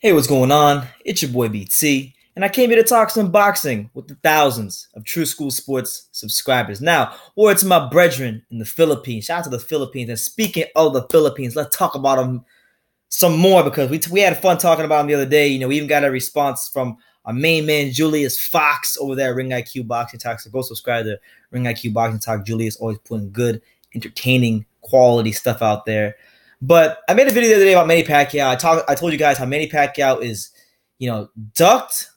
Hey, what's going on? It's your boy BT, and I came here to talk some boxing with the thousands of True School Sports subscribers. Now, word to my brethren in the Philippines. Shout out to the Philippines. And speaking of the Philippines, let's talk about them some more because we had fun talking about them the other day. You know, we even got a response from our main man, Julius Fox, over there at Ring IQ Boxing Talk. So go subscribe to Ring IQ Boxing Talk. Julius always putting good, entertaining, quality stuff out there. But I made a video the other day about Manny Pacquiao. I told you guys how Manny Pacquiao is, ducked,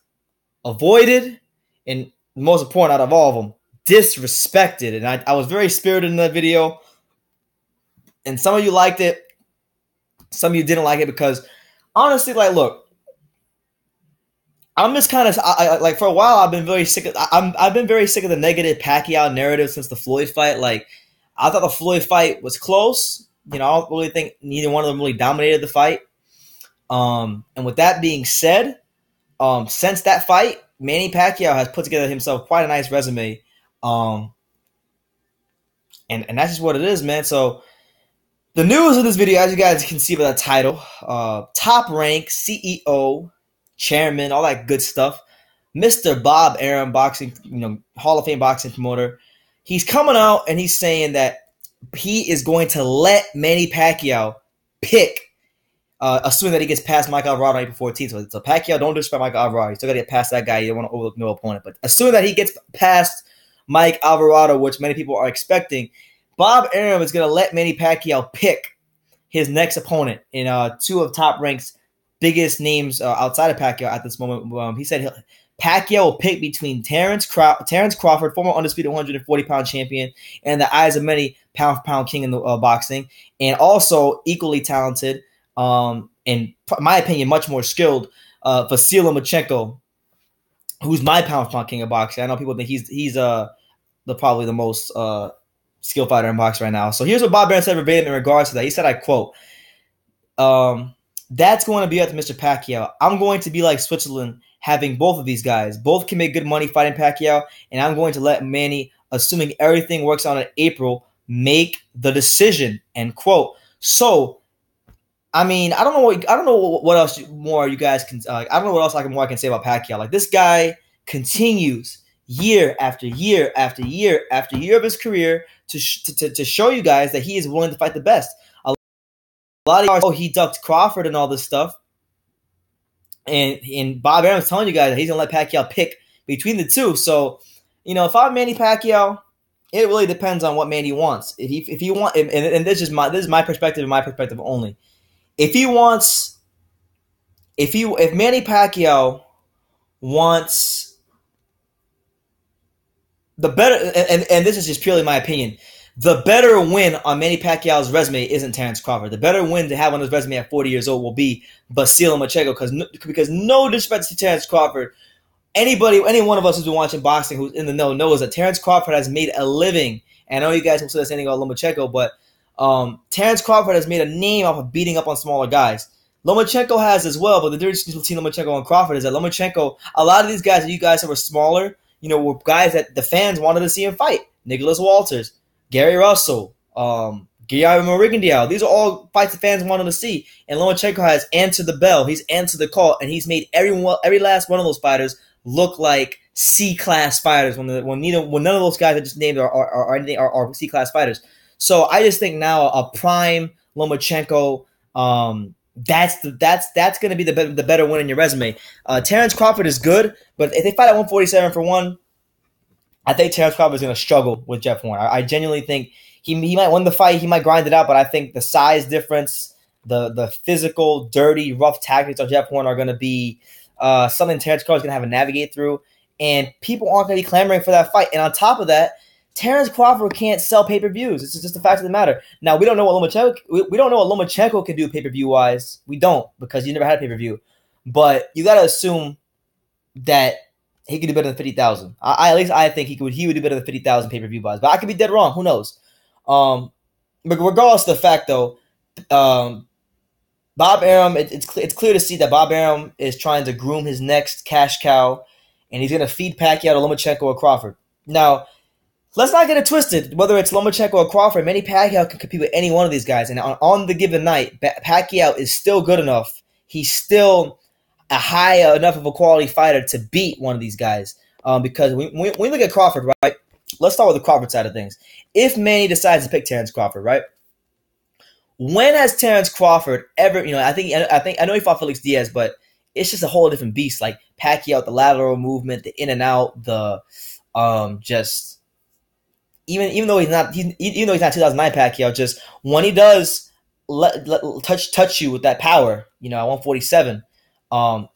avoided, and most important out of all of them, disrespected. And I was very spirited in that video. And some of you liked it. Some of you didn't like it because, honestly, look, I'm just kind of for a while I've been very sick of I've been very sick of the negative Pacquiao narrative since the Floyd fight. I thought the Floyd fight was close. I don't really think neither one of them really dominated the fight. And with that being said, since that fight, Manny Pacquiao has put together himself quite a nice resume. And that's just what it is, man. So the news of this video, as you guys can see by the title, top rank, CEO, chairman, all that good stuff. Mr. Bob Arum, boxing, Hall of Fame boxing promoter. He's coming out and he's saying that he is going to let Manny Pacquiao pick, assuming that he gets past Mike Alvarado April 14th. So Pacquiao, don't disrespect Mike Alvarado. You still got to get past that guy. You don't want to overlook no opponent. But assuming that he gets past Mike Alvarado, which many people are expecting, Bob Arum is going to let Manny Pacquiao pick his next opponent in two of Top Rank's biggest names outside of Pacquiao at this moment. He said Pacquiao will pick between Terrence Crawford, former undisputed 140-pound champion, and the eyes of many pound-for-pound king in the boxing, and also equally talented, in my opinion, much more skilled, Vasyl Lomachenko, who's my pound-for-pound king of boxing. I know people think he's probably the most skilled fighter in boxing right now. So here's what Bob Arum said verbatim in regards to that. He said, I quote, that's going to be up to Mr. Pacquiao. I'm going to be like Switzerland, having both of these guys. Both can make good money fighting Pacquiao, and I'm going to let Manny, assuming everything works out in April, make the decision, end quote. So, I mean, I don't know what else more you guys can. I don't know what else I can say about Pacquiao. This guy continues year after year after year after year of his career to show you guys that he is willing to fight the best. A lot of he ducked Crawford and all this stuff. And Bob Arum is telling you guys that he's going to let Pacquiao pick between the two. So, if I'm Manny Pacquiao, it really depends on what Manny wants. If he want, and this is my perspective and my perspective only. If Manny Pacquiao wants the better, and this is just purely my opinion, the better win on Manny Pacquiao's resume isn't Terrence Crawford. The better win to have on his resume at 40 years old will be Vasyl Lomachenko, because no disrespect to Terrence Crawford, any one of us who's been watching boxing who's in the know knows that Terrence Crawford has made a living. And I know you guys will say the same thing about Lomachenko, but Terrence Crawford has made a name off of beating up on smaller guys. Lomachenko has as well, but the difference between Lomachenko and Crawford is that Lomachenko, a lot of these guys that you guys who were smaller, were guys that the fans wanted to see him fight. Nicholas Walters, Gary Russell, Guillermo Rigondeaux. These are all fights the fans wanted to see. And Lomachenko has answered the bell. He's answered the call, and he's made every last one of those fighters look like C-class fighters when none of those guys I just named are C-class fighters. So I just think now a prime Lomachenko, that's going to be the better win in your resume. Terrence Crawford is good, but if they fight at 147 for one, I think Terrence Crawford is going to struggle with Jeff Horn. I genuinely think he might win the fight. He might grind it out, but I think the size difference, the physical, dirty, rough tactics of Jeff Horn are going to be something Terrence Crawford is going to have to navigate through, and people aren't going to be clamoring for that fight. And on top of that, Terrence Crawford can't sell pay-per-views. It's just the fact of the matter. Now, we don't know what Lomachenko can do pay-per-view wise. We don't, because he never had a pay-per-view. But you got to assume that he could do better than 50,000. At least I think he would do better than 50,000 pay-per-view buys. But I could be dead wrong. Who knows? But regardless of the fact, though, Bob Arum, it's clear to see that Bob Arum is trying to groom his next cash cow, and he's going to feed Pacquiao to Lomachenko or Crawford. Now, let's not get it twisted. Whether it's Lomachenko or Crawford, Manny Pacquiao can compete with any one of these guys. And on the given night, Pacquiao is still good enough. He's still a high enough of a quality fighter to beat one of these guys. Because when we look at Crawford, right? Let's start with the Crawford side of things. If Manny decides to pick Terrence Crawford, right? When has Terrence Crawford ever, I know he fought Felix Diaz, but it's just a whole different beast. Like Pacquiao, the lateral movement, the in and out, the just even though he's not 2009 Pacquiao, just when he does touch you with that power, at 147,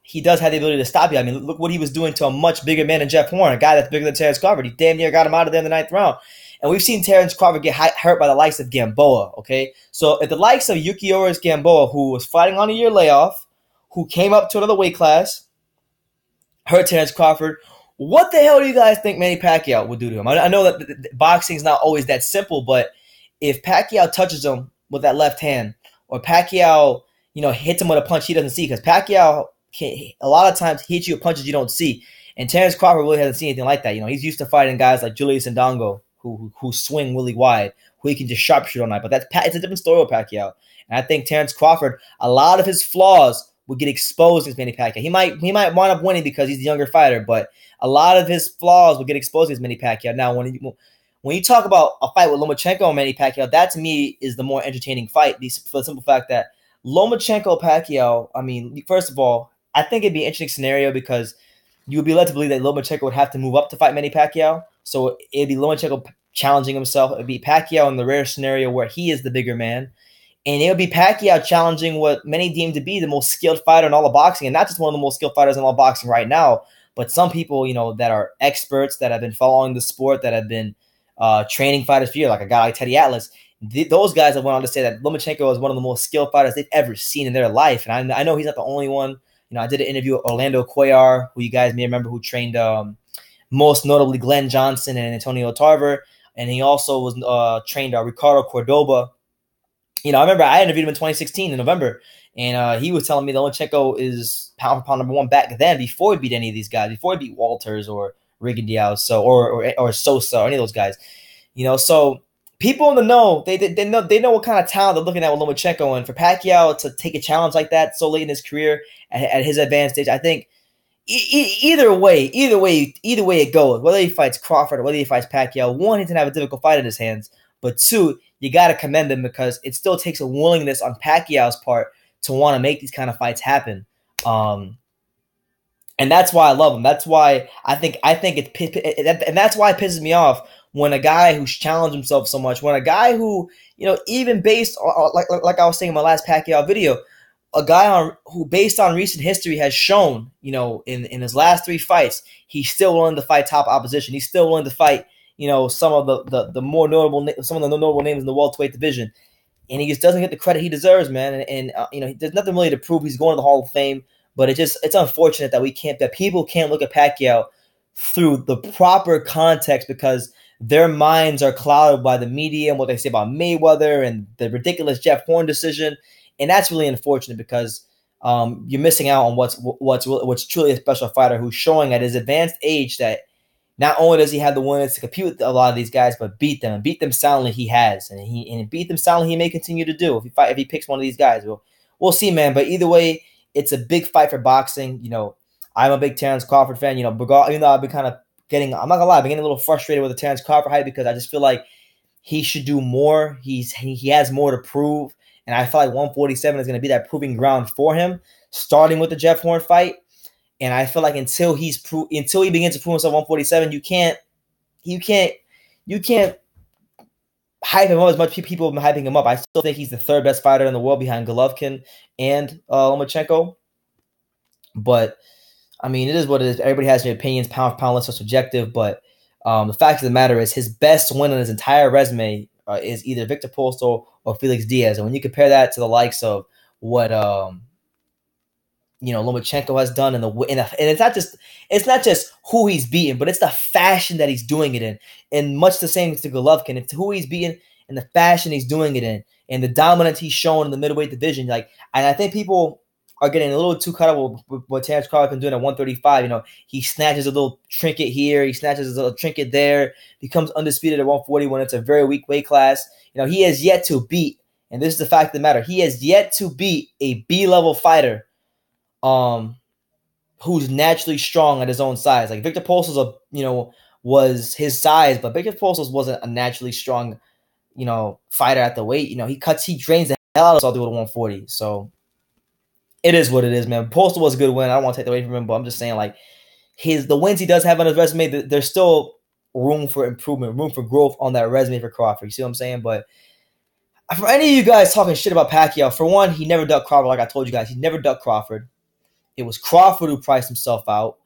he does have the ability to stop you. I mean, look what he was doing to a much bigger man than Jeff Horn, a guy that's bigger than Terrence Crawford. He damn near got him out of there in the 9th round. And we've seen Terrence Crawford get hurt by the likes of Gamboa, okay? So if the likes of Yukiyoris Gamboa, who was fighting on a year layoff, who came up to another weight class, hurt Terrence Crawford, what the hell do you guys think Manny Pacquiao would do to him? I know that boxing is not always that simple, but if Pacquiao touches him with that left hand, or Pacquiao, hits him with a punch he doesn't see, because Pacquiao a lot of times hits you with punches you don't see, and Terrence Crawford really hasn't seen anything like that. He's used to fighting guys like Julius Ndongo, who swing really wide, who he can just sharpshoot all night. But it's a different story with Pacquiao. And I think Terrence Crawford, a lot of his flaws would get exposed against Manny Pacquiao. He might wind up winning because he's the younger fighter, but a lot of his flaws will get exposed against Manny Pacquiao. Now, when you talk about a fight with Lomachenko and Manny Pacquiao, that to me is the more entertaining fight, for the simple fact that Lomachenko-Pacquiao, I mean, first of all, I think it'd be an interesting scenario because you would be led to believe that Lomachenko would have to move up to fight Manny Pacquiao. So it'd be Lomachenko challenging himself. It'd be Pacquiao in the rare scenario where he is the bigger man. And it would be Pacquiao challenging what many deem to be the most skilled fighter in all of boxing. And not just one of the most skilled fighters in all of boxing right now, but some people, that are experts, that have been following the sport, that have been training fighters for years, like a guy like Teddy Atlas. Those guys have went on to say that Lomachenko is one of the most skilled fighters they've ever seen in their life. And I know he's not the only one. I did an interview with Orlando Cuellar, who you guys may remember, who trained most notably Glenn Johnson and Antonio Tarver. And he also was trained Ricardo Cordoba. I remember I interviewed him in 2016 in November, and he was telling me that Lomachenko is pound for pound number one back then before he beat any of these guys, before he beat Walters or Rigon Diaz, or Sosa or any of those guys. So people in the know, they know what kind of talent they're looking at with Lomachenko, and for Pacquiao to take a challenge like that so late in his career at his advanced stage, I think either way it goes, whether he fights Crawford or whether he fights Pacquiao, one, he's gonna have a difficult fight in his hands, but two, you got to commend him because it still takes a willingness on Pacquiao's part to want to make these kind of fights happen. And that's why I love him. That's why I think and that's why it pisses me off when a guy who's challenged himself so much, when a guy who, even based on, like I was saying in my last Pacquiao video, a guy who based on recent history has shown, in his last 3 fights, he's still willing to fight top opposition. He's still willing to fight, some of the more notable, some of the notable names in the welterweight division, and he just doesn't get the credit he deserves, man. And there's nothing really to prove he's going to the Hall of Fame, but it's unfortunate that people can't look at Pacquiao through the proper context because their minds are clouded by the media and what they say about Mayweather and the ridiculous Jeff Horn decision, and that's really unfortunate because you're missing out on what's truly a special fighter who's showing at his advanced age that. Not only does he have the willingness to compete with a lot of these guys, but beat them soundly he has, and beat them soundly he may continue to do if he picks one of these guys. We'll see, man. But either way, it's a big fight for boxing. I'm a big Terrence Crawford fan. Even though I've been kind of I'm not gonna lie, I've been getting a little frustrated with the Terrence Crawford hype because I just feel like he should do more. He has more to prove, and I feel like 147 is going to be that proving ground for him, starting with the Jeff Horn fight. And I feel like until he begins to prove himself 147, you can't hype him up as much people have been hyping him up. I still think he's the 3rd best fighter in the world behind Golovkin and Lomachenko. But I mean, it is what it is. Everybody has their opinions, pound for pound, less so subjective. But the fact of the matter is, his best win on his entire resume is either Victor Postol or Felix Diaz. And when you compare that to the likes of what Lomachenko has done and it's not just who he's beaten, but it's the fashion that he's doing it in. And much the same to Golovkin. It's who he's beaten and the fashion he's doing it in and the dominance he's shown in the middleweight division. And I think people are getting a little too caught up with what Terrence Crawford been doing at 135. He snatches a little trinket here, he snatches a little trinket there, becomes undisputed at 140 when it's a very weak weight class. He has yet to beat, and this is the fact of the matter, he has yet to beat a B-level fighter who's naturally strong at his own size. Like Victor Postle's was his size, but Victor Postle's wasn't a naturally strong, fighter at the weight. He drains the hell out of himself to go to 140. So it is what it is, man. Postal was a good win. I don't want to take that away from him, but I'm just saying, like, the wins he does have on his resume, there's still room for improvement, room for growth on that resume for Crawford. You see what I'm saying? But for any of you guys talking shit about Pacquiao, for one, he never ducked Crawford. Like I told you guys, he never ducked Crawford. It was Crawford who priced himself out.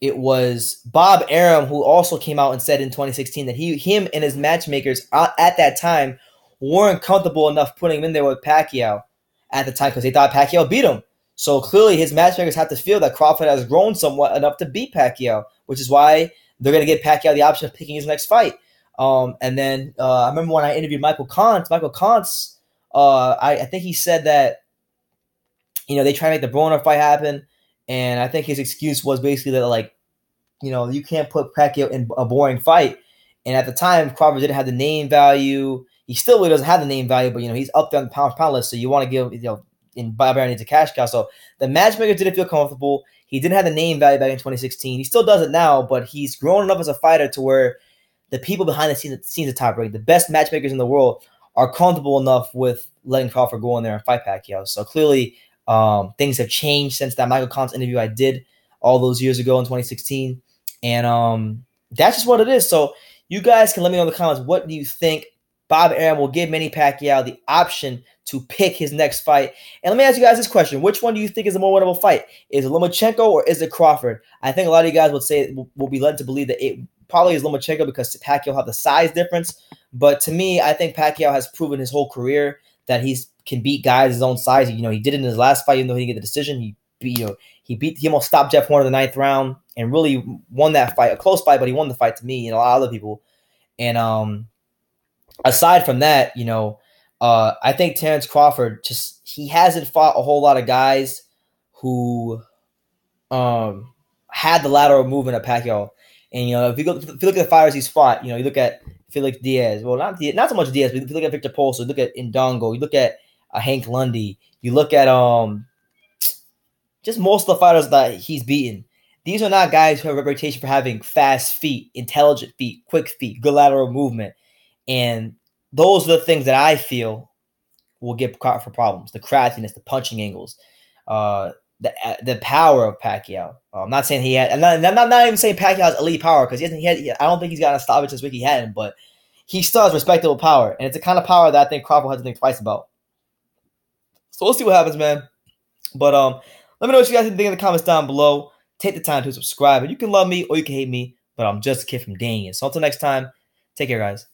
It was Bob Arum who also came out and said in 2016 that him and his matchmakers at that time weren't comfortable enough putting him in there with Pacquiao at the time because they thought Pacquiao beat him. So clearly his matchmakers have to feel that Crawford has grown somewhat enough to beat Pacquiao, which is why they're going to give Pacquiao the option of picking his next fight. And then I remember when I interviewed Michael Kantz, I think he said that, they try to make the Broner fight happen. And I think his excuse was basically that, like, you can't put Pacquiao in a boring fight. And at the time, Crawford didn't have the name value. He still really doesn't have the name value, but, he's up there on the pound list. So you want to give, and Bob Arum needs a cash cow. So the matchmaker didn't feel comfortable. He didn't have the name value back in 2016. He still does it now, but he's grown enough as a fighter to where the people behind the scenes at Top Rank, the best matchmakers in the world, are comfortable enough with letting Crawford go in there and fight Pacquiao. So clearly, things have changed since that Michael Kantz interview I did all those years ago in 2016. And that's just what it is. So you guys can let me know in the comments, what do you think? Bob Arum will give Manny Pacquiao the option to pick his next fight. And let me ask you guys this question. Which one do you think is a more winnable fight? Is it Lomachenko or is it Crawford? I think a lot of you guys would say will be led to believe that it probably is Lomachenko because Pacquiao have the size difference. But to me, I think Pacquiao has proven his whole career that he can beat guys his own size. He did it in his last fight, even though he didn't get the decision. He almost stopped Jeff Horn in the 9th round and really won that fight. A close fight, but he won the fight to me and a lot of other people. And aside from that, I think Terence Crawford he hasn't fought a whole lot of guys who had the lateral movement of Pacquiao. And if you look at the fighters he's fought, you look at Felix Diaz. Well, not so much Diaz, but if you look at Victor Postol, you look at Indongo, you look at Hank Lundy, you look at just most of the fighters that he's beaten. These are not guys who have a reputation for having fast feet, intelligent feet, quick feet, good lateral movement. And those are the things that I feel will give Crawford problems. The craftiness, the punching angles, the power of Pacquiao. I'm not saying he had. I'm not even saying Pacquiao has elite power because I don't think he's gotten a stoppage this week. He hadn't, but he still has respectable power, and it's the kind of power that I think Crawford has to think twice about. So we'll see what happens, man. But let me know what you guys think in the comments down below. Take the time to subscribe, and you can love me or you can hate me, but I'm just a kid from Daniel. So until next time, take care, guys.